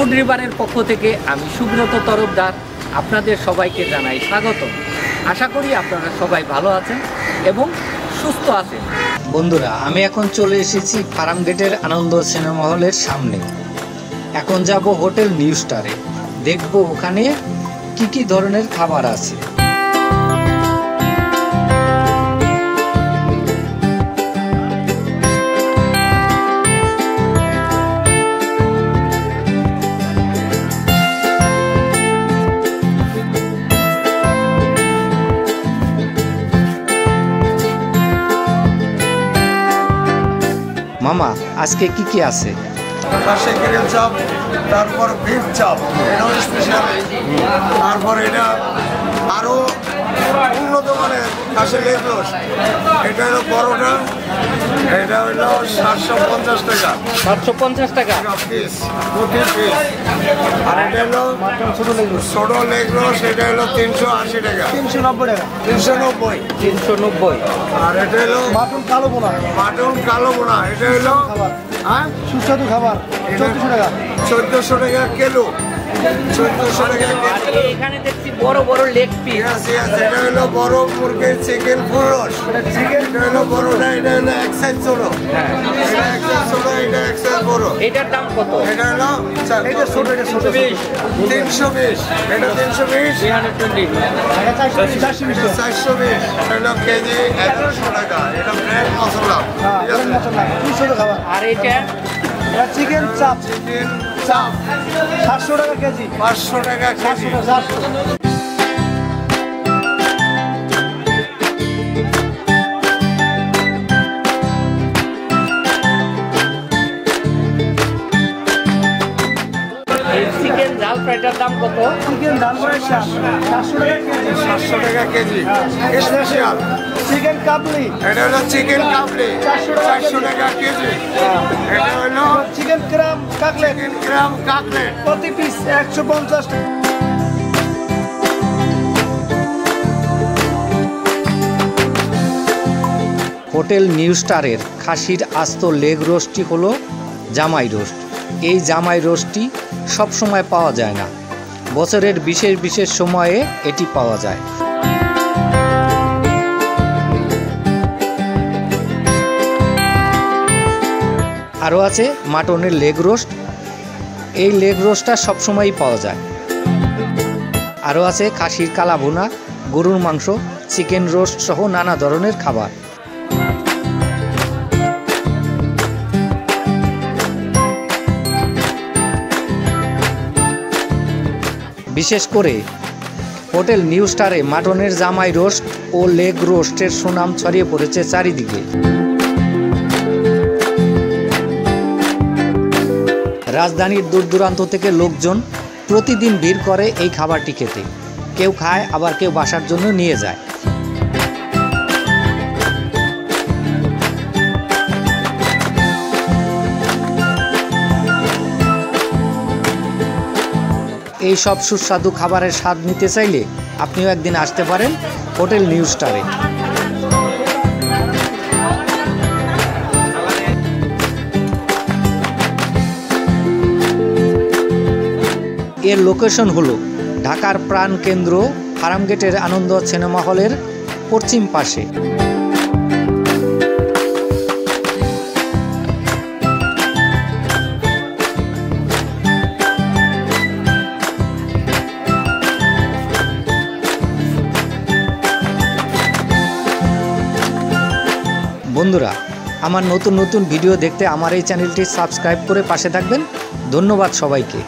Food রিভারের পক্ষ থেকে আমি সুব্রত তরফদার আপনাদের সবাইকে জানাই স্বাগত। আশা করি আপনারা সবাই ভালো আছেন এবং সুস্থ আছেন। বন্ধুরা, আমি এখন চলে এসেছি ফার্মগেটের আনন্দ সিনেমা হলের সামনে। এখন যাব হোটেল নিউ স্টারে, দেখব ওখানে কি কি ধরনের খাবার আছে। মামা, আজকে কি কি আছে? খাসি গ্রিল চাপ, তারপর বিফ চাপ, এটাও স্পেশাল। তারপর এটা আরও উন্নত মানের খাসি লেগ রোস্ট, এটা হলো বড়টা, এটা হলো 750 টাকা। 750 টাকা পিস, প্রতি পিস। আর এটা হলো ছোট লেগ রোস্ট, এটা হলো 380 টাকা। 390 টাকা। 390। 390। আর এটা হলো মাটন কালো বোনা। মাটন কালো বোনা, এটা হলো হ্যাঁ সুস্বাদু খাবার 1400 টাকা। 1400 টাকা কিলো। 1400 টাকা কিলো। এখানে দেখছি বড় বড় লেগ পিস। এটা হলো বড় মুরগির চিকেন ফুল রোস্ট। চিকেন এটা হলো বড়টা, এটা হলো এক সাইজ ছোট। হ্যাঁ, এটা এক সাইজ ছোট, এটা এক সাইজ বড়। এটার দাম কত? এটা হলো এটা ছোট, এটা ছোট। 320। এটা 320। 320। এটা 420 এটা 420। এটা হলো কেজি 1100 টাকা। এটা ব্র্যান্ড মশলা। হ্যাঁ, এটা মশলা। সুস্বাদু খাবার। আর এটা চিকেন চাপ। চিকেন চাপ 700 টাকা কেজি। 500 টাকা কেজি। 700 চিকেন জাল ফ্রাইটার দাম কত? চিকেন দাম করে 700 টাকা কেজি। 700 টাকা কেজি। স্পেশাল চিকেন কাবলি। এটা হলো চিকেন কাবলি 400 টাকা কেজি। এটা হলো চিকেন ক্রাম কাকলেট। চিকেন গ্রাম কাকলেট প্রতি পিস 150 টাকা। হোটেল নিউ স্টারের খাসির আস্ত লেগ রোস্টটি হলো জামাই রোস্ট। এই জামাই রোস্টটি সব সময় পাওয়া যায় না, বছরের বিশেষ বিশেষ সময়ে এটি পাওয়া যায়। আরও আছে মাটনের লেগ রোস্ট। এই লেগ রোস্টটা সবসময়ই পাওয়া যায়। আরও আছে খাসির কালা ভুনা, গরুর মাংস, চিকেন রোস্ট সহ নানা ধরনের খাবার। বিশেষ করে হোটেল নিউ স্টারে মাটনের জামাই রোস্ট ও লেগ রোস্টের সুনাম ছড়িয়ে পড়েছে চারিদিকে। রাজধানীর দূর দূরান্ত থেকে লোকজন প্রতিদিন ভিড় করে এই খাবারটি খেতে। কেউ খায়, আবার কেউ বাসার জন্য নিয়ে যায়। এই সব সুস্বাদু খাবারের স্বাদ নিতে চাইলে আপনিও একদিন আসতে পারেন হোটেল নিউ স্টারে। এর লোকেশন হলো ঢাকার প্রাণ কেন্দ্র ফার্মগেটের আনন্দ সিনেমা হলের পশ্চিম পাশে। বন্ধুরা, আমার নতুন নতুন ভিডিও দেখতে আমার এই চ্যানেলটি সাবস্ক্রাইব করে পাশে থাকবেন। ধন্যবাদ সবাইকে।